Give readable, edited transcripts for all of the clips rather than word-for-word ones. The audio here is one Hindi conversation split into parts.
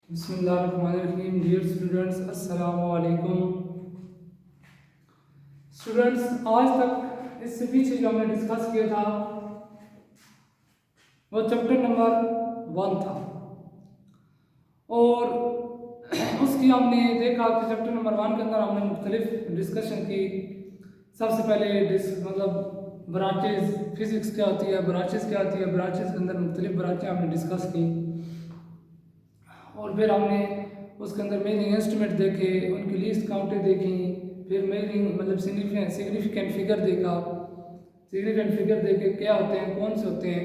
बिस्मिल्लाहिर्रहमानिर्रहीम। डियर स्टूडेंट्स, अस्सलाम वालेकुम। स्टूडेंट्स, आज तक इससे पीछे जो हमने डिस्कस किया था वो चैप्टर नंबर 1 था और उसकी हमने देखा कि चैप्टर नंबर 1 के अंदर हमने मुख्तलिफ डिस्कशन की। सबसे पहले मतलब ब्रांचेज, फिजिक्स क्या होती है, ब्रांचेज क्या होती है, ब्रांचेज के अंदर मुख्तलिफ ब्रांचें हमने डिस्कस की और फिर हमने उसके अंदर मेजरिंग इंस्ट्रूमेंट देखे, उनकी लीस्ट काउंटें देखी, फिर मेजरिंग मतलब सिग्निफिकेंट फिगर देखा, सिग्निफिकेंट फिगर देखे क्या होते हैं, कौन से होते हैं,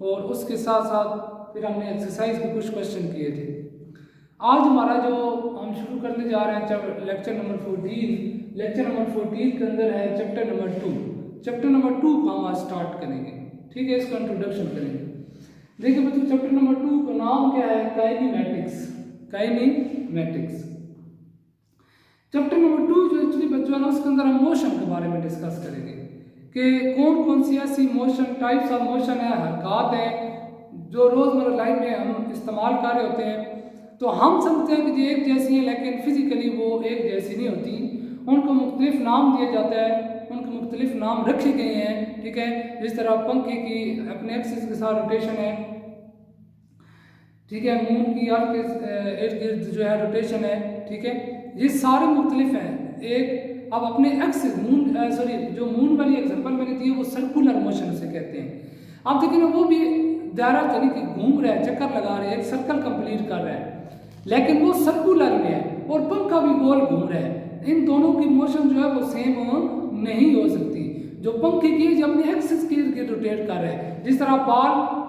और उसके साथ साथ फिर हमने एक्सरसाइज के कुछ क्वेश्चन किए थे। आज हमारा जो हम शुरू करने जा रहे हैं लेक्चर नंबर 14, लेक्चर नंबर 14 के अंदर है चैप्टर नंबर 2। चैप्टर नंबर 2 को हम आज स्टार्ट करेंगे, ठीक है। इसका इंट्रोडक्शन करेंगे। देखिए बच्चों, चैप्टर नंबर 2 का नाम क्या है? काइनेमैटिक्स। काइनेमैटिक्स चैप्टर नंबर 2 जो एक्चुअली बच्चों है उसके अंदर हम मोशन के बारे में डिस्कस करेंगे कि कौन कौन सी ऐसी मोशन, टाइप्स ऑफ मोशन है, हरकत है जो रोज़मर्रा लाइफ में हम इस्तेमाल कर रहे होते हैं। तो हम समझते हैं कि ये एक जैसी हैं, लेकिन फिजिकली वो एक जैसी नहीं होती। उनको मुख्तलिफ नाम दिया जाता है, उनके मुख्तलिफ नाम रखे गए हैं, ठीक है। जिस तरह पंखे की अपने एक्सिस के साथ रोटेशन है, ठीक है, मून की अर्थ के इर्द गिर्द जो है रोटेशन है, ठीक है। ये सारे मुख्तलिफ हैं। एक अब अपने एक्सिस जो मून वाली एग्जांपल मैंने दी है वो सर्कुलर मोशन से कहते हैं। आप देखिए ना, वो भी दायरा यानी कि घूम रहा है, चक्कर लगा रहे हैं, एक सर्कल कंप्लीट कर रहा है, लेकिन वो सर्कुलर में है, और पंखा भी गोल घूम रहा है। इन दोनों की मोशन जो है वो सेम नहीं हो सकती। जो पंखे की है, जो अपने एक्सिस के इर्द गिर्द रोटेट कर रहा है, जिस तरह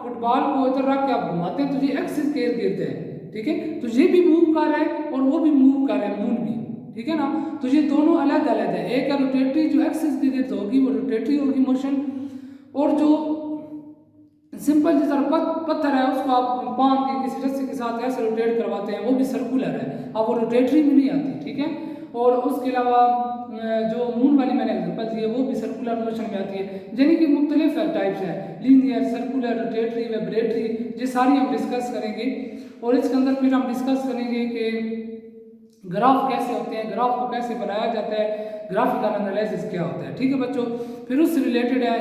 फुटबॉल को इधर रख के आप घुमाते हैं तो ये एक्सिस के इर्द गिर्द है, ठीक है। तो ये भी मूव कर रहा है और वो भी मूव कर रहा है, मून भी, ठीक है ना। तो ये दोनों अलग अलग है। एक है रोटेटरी, जो एक्सिस के गिर्द होगी वो रोटेटरी होगी मोशन, और जो सिंपल जिस तरह पत्थर है उसको आप बांध के किसी रस्सी के साथ ऐसे रोटेट करवाते हैं, वो भी सर्कुलर है, अब वो रोटेटरी में नहीं आती, ठीक है। और उसके अलावा जो मून वाली मैंने एग्जांपल दी है वो भी सर्कुलर मोशन में आती है। यानी कि मुख्तलिफ टाइप्स हैं, लीनियर, सर्कुलर, रोटेटरी, वाइब्रेटरी, ये सारी हम डिस्कस करेंगे। और इसके अंदर फिर हम डिस्कस करेंगे कि ग्राफ कैसे होते हैं, ग्राफ को कैसे बनाया जाता है, ग्राफिकल एनालिसिस क्या होता है, ठीक है बच्चों। फिर उससे रिलेटेड है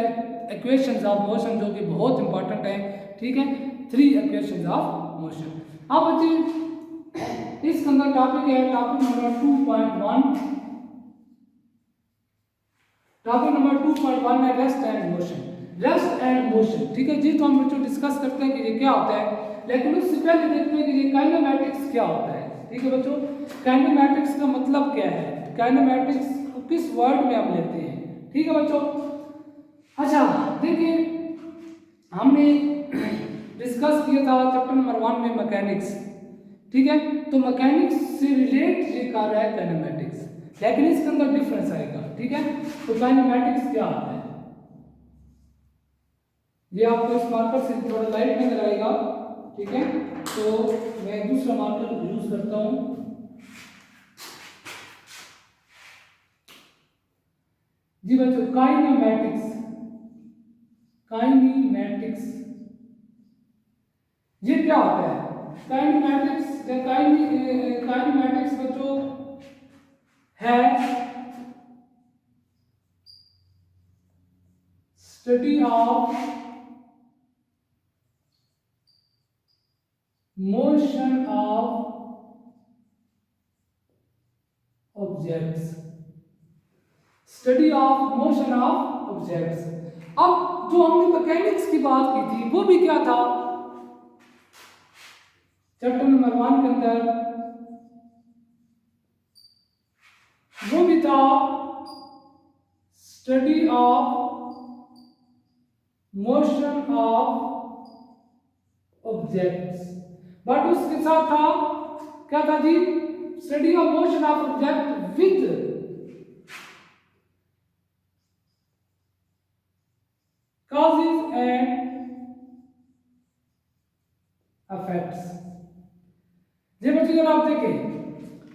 इक्वेशंस ऑफ मोशन, जो कि बहुत इंपॉर्टेंट है, ठीक है। 3 इक्वेशंस ऑफ मोशन। अब बच्चे इसके अंदर टॉपिक है टॉपिक नंबर 2.1। टॉपिक नंबर 2.1 है rest and motion. Rest and motion, ठीक है जी। तो हम बच्चों डिस्कस करते हैं कि ये क्या होता है, लेकिन उससे पहले देखते हैं कि ये काइनेमैटिक्स क्या होता है, ठीक है बच्चों। काइनेमैटिक्स का मतलब क्या है, काइनेमैटिक्स को किस वर्ड में हम लेते हैं, ठीक है बच्चों। अच्छा देखिए, हमने डिस्कस किया था चैप्टर नंबर 1 में मैकेनिक्स, ठीक है। तो मैकेनिक्स से रिलेट ये कर रहा है काइनेमैटिक्स, लेकिन इसके अंदर डिफरेंस आएगा, ठीक है। तो काइनेमैटिक्स क्या आता है, ये आपको इस मार्कर से थोड़ा लाइट में लगाएगा, ठीक है। तो मैं दूसरा मार्कर यूज करता हूं। जी बच्चों, काइनेमैटिक्स, काइनेमैटिक्स ये क्या होता है? काइनेमैटिक्स काइनेमैटिक्स बच्चों है study of motion of objects, study of motion of objects. अब जो हमने मैकेनिक्स की बात की थी वो भी क्या था, चैप्टर नंबर 1 के अंदर वो भी था study of motion of objects, but उसके साथ था क्या था जी, study of motion of object with causes and effects। ये बच्चे अगर आप देखें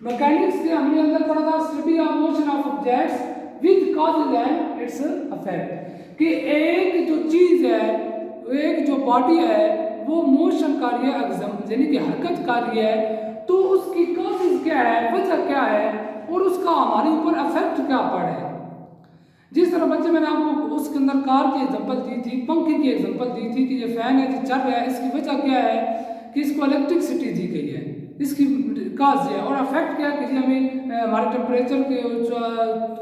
मैकेनिक्स के हमने अंदर पढ़ा था study of motion of objects with causes and its effect, कि एक जो चीज है, एक जो बॉडी है वो मोशन कार्य यानी कि हरकत कार्य है, तो उसकी कॉजेज क्या है, वजह क्या है, और उसका हमारे ऊपर इफेक्ट क्या पड़ है। जिस तरह बच्चे मैंने आपको उसके अंदर कार की एग्जांपल दी थी, पंखे की एग्जांपल दी थी कि ये फैन है जो चल रहा है, इसकी वजह क्या है कि इसको इलेक्ट्रिसिटी दी गई है, इसकी काज है, और अफेक्ट क्या है कि हमें हमारे टेम्परेचर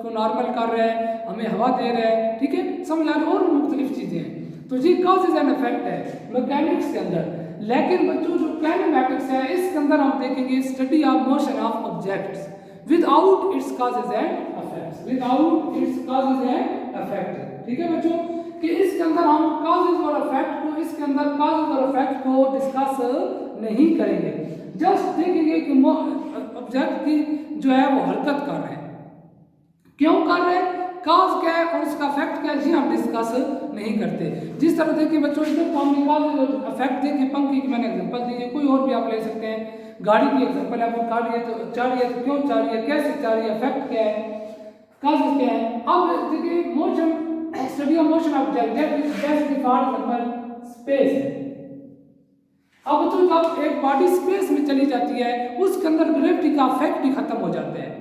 को नॉर्मल कर रहा है, हमें हवा दे रहा है, ठीक है, समझ आ, और मुख्तलिफ चीज़ें हैं। तो ये काजेज एंड इफेक्ट है मैकेनिक्स के अंदर। लेकिन बच्चों जो काइनेमैटिक्स है इसके अंदर हम देखेंगे study of motion of objects without its causes and effects, without its causes and effect, ठीक है बच्चों, कि इसके अंदर हम कॉजेज और इफेक्ट को, इसके अंदर कॉजेज और इफेक्ट को डिस्कस नहीं करेंगे, जस्ट देखेंगे कि ऑब्जेक्ट की जो है वो हरकत कर रहे हैं, क्यों कर रहे हैं, काज क्या है और उसका इफेक्ट क्या है, जी हम डिस्कस नहीं करते। जिस तरह देखिए बच्चों इधर तो हमने काज और इफेक्ट देखिए, पंखे की मैंने एग्जांपल दी है, कोई और भी आप ले सकते हैं, गाड़ी की एग्जांपल है, वो कार है तो चल रही है तो क्यों चल रही है, कैसे चल रही है, इफेक्ट क्या है, काज क्या है। अब देखिए motion, study of motion object जैसे फॉर एग्जांपल स्पेस है। अब बच्चों जब एक बॉडी स्पेस में चली जाती है उसके अंदर ग्रेविटी का इफेक्ट ही खत्म हो जाता है,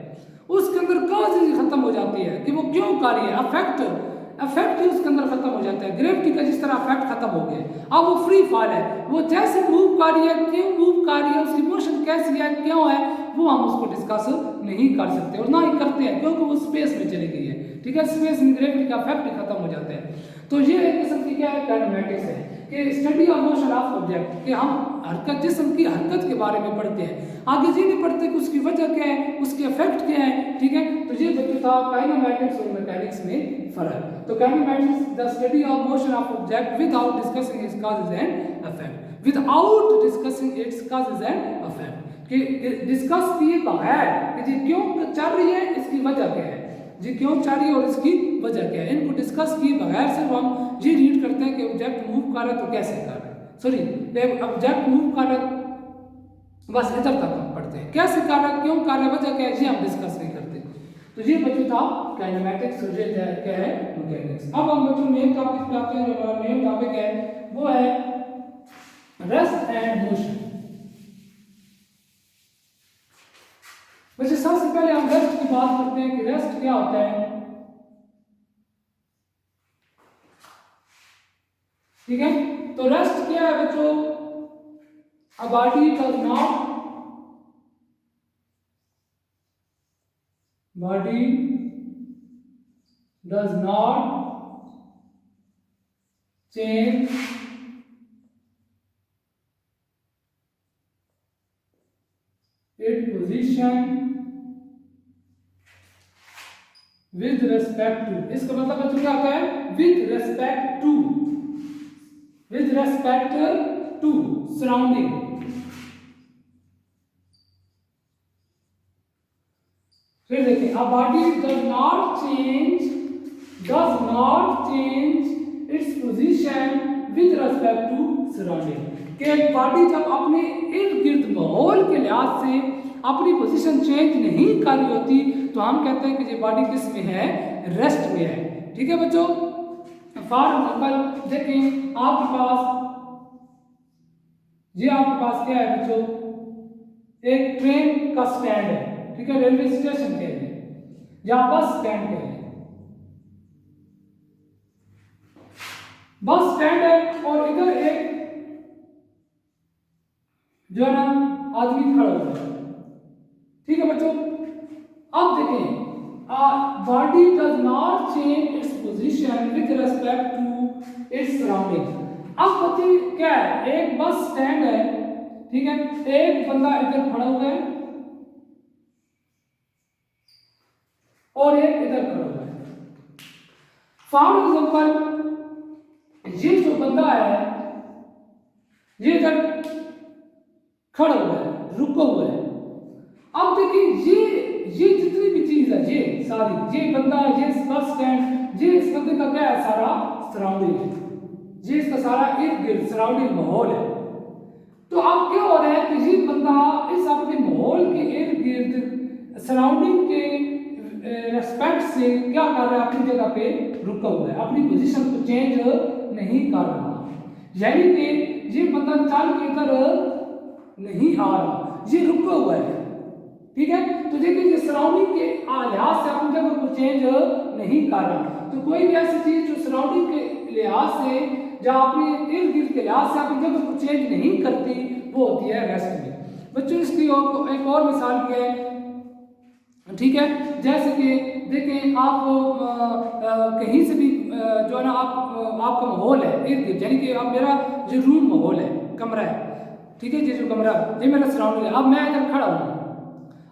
उसके अंदर कॉज ही खत्म हो जाती है कि वो क्यों कर रही है, इफेक्ट ही उसके अंदर खत्म हो जाता है। ग्रेविटी का जिस तरह इफेक्ट खत्म हो गया, अब वो फ्री फॉल है, वो जैसे मूव कर रही है, क्यों मूव कर रही है, उसकी मोशन कैसी है, क्यों है, वो हम उसको डिस्कस नहीं कर सकते और ना ही करते हैं, क्योंकि वो स्पेस में चली गई है, ठीक है, स्पेस में ग्रेविटी का इफेक्ट ही खत्म हो जाता है। तो ये एक किस्म की क्या है, काइनेमैटिक्स है, कि study of motion of object, कि हम हरकत, जिस्म की हरकत के बारे में पढ़ते हैं, आगे ये नहीं पढ़ते कि उसकी वजह क्या है, उसके इफेक्ट क्या है, ठीक है। तो ये बच्चों था काइनेमैटिक्स और मैकेनिक्स में फर्क। तो kinematics the study of motion of object without discussing its causes and effect, without discussing its causes and effect, कि डिस्कस किए बगैर कि ये क्यों चल रही है, इसकी वजह क्या है, जी क्यों चल रही है और इसकी वजह क्या है, इनको डिस्कस किए बगैर सिर्फ हम ये रीड करते हैं कि ऑब्जेक्ट मूव कर रहा है तो कैसे कर रहा है, सॉरी ऑब्जेक्ट मूव कर रहा है, बस इधर तक हम पढ़ते हैं, कैसे कर रहा है, क्यों कर रहा है, वजह क्या है, ये हम डिस्कस नहीं करते। तो ये बच्चों था काइनेमैटिक्स, और ये क्या है मैकेनिक्स। अब हम बच्चों मेन टॉपिक पे आते हैं, जो मेन टॉपिक है वो है रेस्ट एंड मोशन। वैसे सबसे पहले हम रेस्ट की बात करते हैं कि रेस्ट क्या होता है, ठीक है। तो रेस्ट क्या है बच्चों, a body does not change its position with respect to, इसका मतलब बच्चों क्या होता है, with respect to surrounding। फिर देखिए a body does not change its position with respect to surrounding, कि एक बॉडी जब अपने इर्द गिर्द माहौल के लिहाज से अपनी पोजीशन चेंज नहीं कर रही होती तो हम कहते हैं कि ये बॉडी किस में है, रेस्ट में है, ठीक है बच्चों। फॉर एग्जांपल देखिए आपके पास क्या है बच्चों, एक ट्रेन का स्टैंड है, ठीक है, रेलवे स्टेशन के लिए या बस स्टैंड के लिए, बस स्टैंड है और इधर एक जो है ना आदमी खड़ा हुआ है, ठीक है बच्चों। अब देखें body does not change its position with respect to its surrounding. अब बच्चे क्या है, एक बस स्टैंड है, ठीक है, एक बंदा इधर खड़ा हुआ है और एक इधर खड़ा हुआ है। फॉर एग्जांपल ये जो बंदा है ये इधर खड़ा हुआ है, रुका हुआ है। अब देखिए ये जितनी भी चीज है, ये सारी, ये बंदा, ये बस स्टैंड, ये इस बंदे का क्या है, सारा सराउंडिंग है, ये इसका सारा इर्द गिर्द सराउंडिंग माहौल है। तो अब क्या हो रहा है कि ये बंदा इस अपने माहौल के इर्द गिर्द सराउंडिंग के रेस्पेक्ट से क्या कर रहा है, अपनी जगह पे रुका हुआ है, अपनी पोजीशन को चेंज नहीं कर रहा, यानी कि ये बंदा चल के इधर नहीं आ रहा, ये रुका हुआ है, ठीक है। तो देखिए ये सराउंडिंग के लिहाज से अपनी जगह को चेंज नहीं कर रहा। तो कोई भी ऐसी चीज जो सराउंडिंग के लिहाज से, जहाँ अपने इर्द गिर्द के लिहाज से अपनी जगह को चेंज नहीं करती, वो होती है रेस्ट में। बच्चों इसकी एक और मिसाल भी है, ठीक है। जैसे कि देखें आप कहीं से भी जो है ना आपका माहौल है इर्द गिर्द, यानी कि अब मेरा जो रूम माहौल है, कमरा है, ठीक है, ये जो कमरा ये मेरा सराउंडिंग है। अब मैं इधर खड़ा हूँ,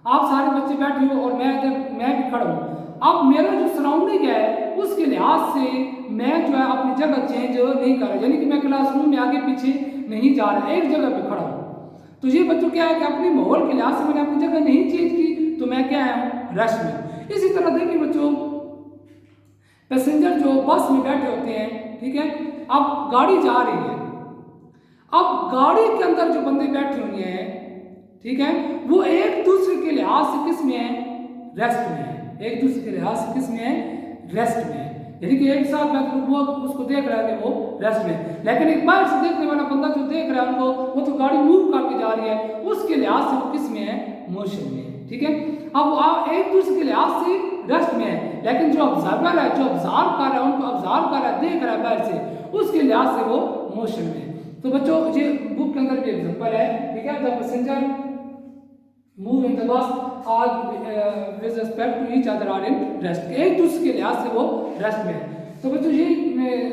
आप सारे बच्चे बैठे हो और मैं भी खड़ा हूँ। अब मेरा जो सराउंडिंग है उसके लिहाज से मैं जो है अपनी जगह चेंज नहीं कर रहा, यानी कि मैं क्लासरूम में आगे पीछे नहीं जा रहा, एक जगह पे खड़ा हूँ। तो ये बच्चों क्या है कि अपने माहौल के लिहाज से मैंने अपनी जगह नहीं चेंज की, तो मैं क्या है रेस्ट में। इसी तरह देखिए बच्चों, पैसेंजर जो बस में बैठे होते हैं, ठीक है, अब गाड़ी जा रही है, अब गाड़ी के अंदर जो बंदे बैठे हुए हैं, ठीक है, वो एक दूसरे के लिहाज से किस में है, रेस्ट में है। एक दूसरे के लिहाज से किस में है, रेस्ट में है, यानी कि एक साथ बैठ वो उसको देख रहा है कि वो रेस्ट में। लेकिन एक बार से देखने वाला बंदा जो देख रहा है उनको, वो तो गाड़ी मूव करके जा रही है, उसके लिहाज से वो किस में है, मोशन में है, ठीक है। अब वो एक दूसरे के लिहाज से रेस्ट में है, लेकिन जो ऑब्जर्वर है, जो ऑब्जर्व कर रहा है, उनको ऑब्जर्व कर रहा है, देख रहा है बाहर से, उसके लिहाज से वो मोशन में है। तो बच्चों ये बुक के अंदर भी एग्जांपल है, ठीक है। The passenger move in the bus और with respect to each other are in rest, एक दूसरे के लिहाज से वो रेस्ट में है। तो बच्चों ये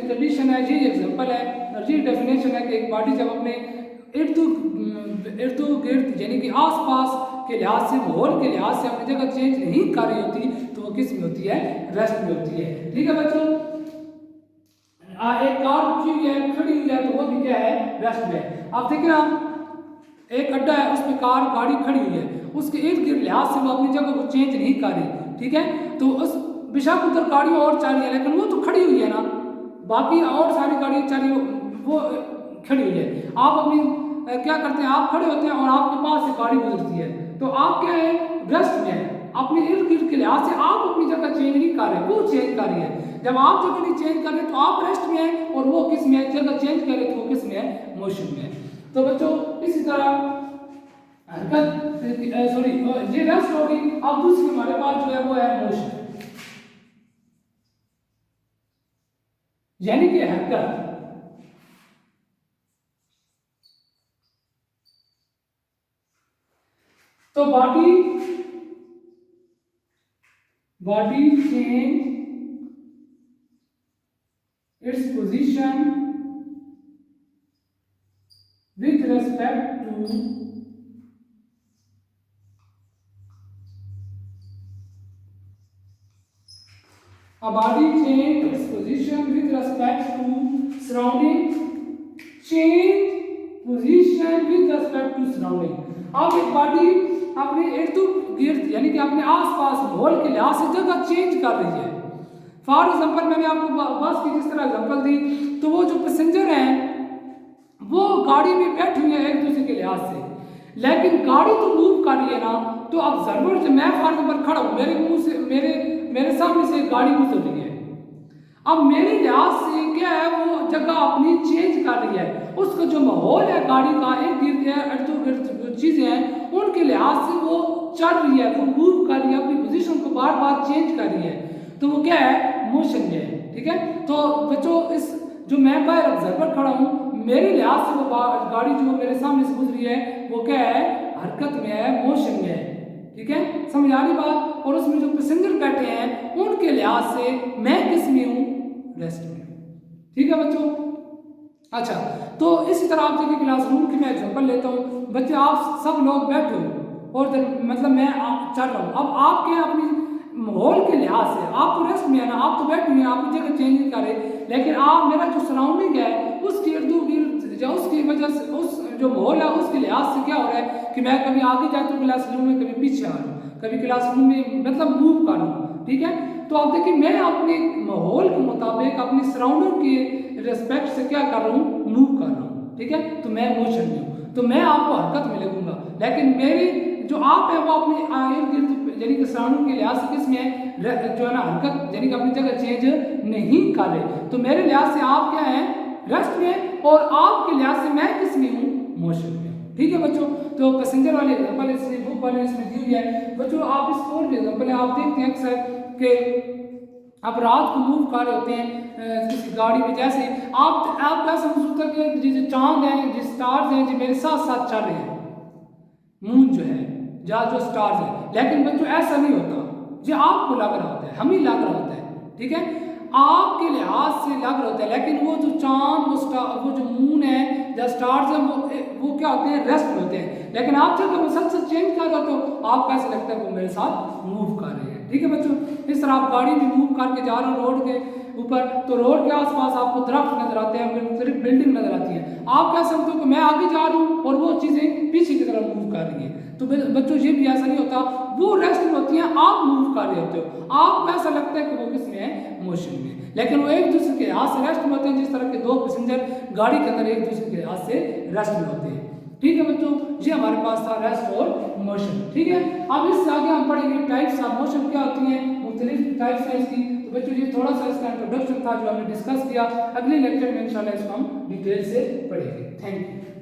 कंडीशन है, ये एग्जांपल है और ये डेफिनेशन है कि एक बॉडी जब अपने इर्द गिर्द यानी कि आसपास के लिहाज से, माहौल के लिहाज से अपनी जगह चेंज नहीं कर रही होती, तो वो किस में होती है, रेस्ट में होती है, ठीक है बच्चों। एक कार रुकी हुई है, खड़ी हुई है, तो वो भी क्या है, रेस्ट में। आप देखिए ना, एक अड्डा है, उसमें गाड़ी खड़ी हुई है, उसके इर्द गिर्द लिहाज से वो अपनी जगह को चेंज नहीं कर रही, ठीक है। तो उस बेशक उधर गाड़ी और चल रही है, लेकिन वो तो खड़ी हुई है ना, बाकी और सारी गाड़ियाँ चल रही, वो खड़ी हुई है। आप अपनी क्या करते हैं, आप खड़े होते हैं और आपके पास से गाड़ी गुजरती है, तो आप क्या है, रेस्ट में है। अपने इर्द गिर्द के लिहाज से आप अपनी जगह चेंज नहीं कर रहे, वो चेंज कर रही है। जब आप जगह नहीं चेंज कर रहे तो आप रेस्ट में है, और वो किस में है, जगह चेंज कर रहे तो वो किस में है, मोशन में है। तो बच्चों इसी तरह हरकत, सॉरी ये रेस्ट होगी। अब दूसरी हमारे पास जो है वो है मोशन, यानी कि हरकत। तो body change its position with respect to a body change its position with respect to surrounding, change position with respect to surrounding। अब एक बॉडी अपने इर्द गिर्द यानी कि अपने आसपास माहौल के लिहाज से जगह चेंज कर रही है। फॉर एग्जाम्पल मैंने आपको बस की जिस तरह एग्जाम्पल दी, तो वो जो पैसेंजर हैं वो गाड़ी में बैठे हुए हैं एक दूसरे के लिहाज से, लेकिन गाड़ी तो मूव कर रही है ना। तो ऑब्जर्वर जो मैं फॉर एग्जाम्पल खड़ा हूँ, मेरे मुंह से मेरे सामने से गाड़ी गुजर रही है, अब मेरे लिहाज से क्या है, वो जगह अपनी चेंज कर रही है। उसका जो माहौल है गाड़ी का, इर्द गिर्द जो चीज़ें हैं उनके लिहाज से वो चल रही है, वो मूव कर रही है, अपनी पोजीशन को बार बार चेंज कर रही है, तो वो क्या है, मोशन में है, ठीक है। तो बच्चों इस जो मैं बाहर ऑब्जर्वर खड़ा हूँ, मेरे लिहाज से वो गाड़ी जो मेरे सामने से गुजरी है वो क्या है, हरकत में है, मोशन में है, ठीक है, समझ आ रही बात। और उसमें जो पैसेंजर बैठे हैं उनके लिहाज से मैं किस में हूँ, रेस्ट में हूँ, ठीक है बच्चों। अच्छा, तो इसी तरह आप देखिए क्लासरूम की मैं एग्जाम्पल लेता हूँ। बच्चे आप सब लोग बैठे हो और मतलब मैं चल रहा हूँ, अब आपके अपनी माहौल के लिहाज से आप तो रेस्ट में है ना, आप तो बैठे हैं, आप जगह चेंज नहीं कर रहे, लेकिन आप मेरा जो सराउंडिंग है उसके इर्द गिर्द उसकी वजह से, उस जो माहौल है उसके लिहाज से क्या हो रहा है कि मैं कभी आगे जाता हूँ क्लासरूम में, कभी पीछे आ रहा हूँ, कभी क्लासरूम में मतलब मूव कर रहा हूँ, ठीक है। तो आप देखिए मैं अपने माहौल के मुताबिक अपनी सराउंडिंग के रिस्पेक्ट से क्या कर रहा हूँ, मूव कर रहा हूँ, ठीक है। तो मैं मोशन में हूँ, तो मैं आपको हरकत में लगूंगा, लेकिन मेरी जो आप है वो अपने इर्द गिर्द यानी कि सराउंडिंग के लिहाज से किसमें है, जो है ना हरकत यानी कि अपनी जगह चेंज नहीं कर रहे। तो मेरे लिहाज से आप क्या है, रेस्ट में, और आपके लिहाज से मैं किस में हूँ, मोशन में। ठीक है बच्चों। तो पैसेंजर वाले एग्जाम्पल इसमें बुक वाले इसमें दी हुई है बच्चों। आप इसको और भी एग्जाम्पल है, आप देखते हैं अक्सर कि आप रात को मूव कर रहे होते हैं किसी गाड़ी में, जैसे आप क्या समझ सकते हैं कि जो चांद हैं, जो स्टार्स हैं, जो मेरे साथ साथ चल रहे हैं, मून जो है जहाँ जो स्टार्स है, लेकिन बच्चों ऐसा नहीं होता, जो आपको लग रहा होता है, हमें लग रहा होता है, ठीक है, आपके लिहाज से लग रहा होता है, लेकिन वो जो चांद, वो स्टार, वो जो मून है, जो स्टार्स है, वो क्या होते हैं, रेस्ट में होते हैं। लेकिन आप जब मसल से चेंज कर रहे हो तो आपको ऐसा लगता है वो मेरे साथ मूव कर रहे हैं, ठीक है बच्चों। इस तरह आप गाड़ी में मूव करके जा रहे हो रोड के ऊपर, तो रोड के आसपास आपको दरख्त नजर आते हैं, मुख्तलिफ बिल्डिंग नजर आती है, आप क्या समझते हो कि मैं आगे जा रहा हूँ और वो चीज़ें पीछे की तरफ मूव कर रही है। तो बच्चों ये भी ऐसा नहीं होता, वो रेस्ट में होती हैं, आप मूव कर रहे होते हो, आपको ऐसा लगता है कि वो किस में है, मोशन में, लेकिन वो एक दूसरे के हाथ से रेस्ट में होते हैं, जिस तरह के दो पैसेंजर गाड़ी के अंदर एक दूसरे के हाथ से रेस्ट में होते हैं, ठीक है बच्चों। ये हमारे पास था रेस्ट और मोशन, ठीक है। अब इससे आगे हम पढ़ेंगे टाइप्स ऑफ मोशन क्या होती हैं, मुख्तलिफ टाइप्स हैं इसकी। तो बच्चों ये थोड़ा सा इसका इंट्रोडक्शन था जो हमने डिस्कस किया, अगले लेक्चर में इंशाल्लाह इसको हम डिटेल से पढ़ेंगे। Thank you.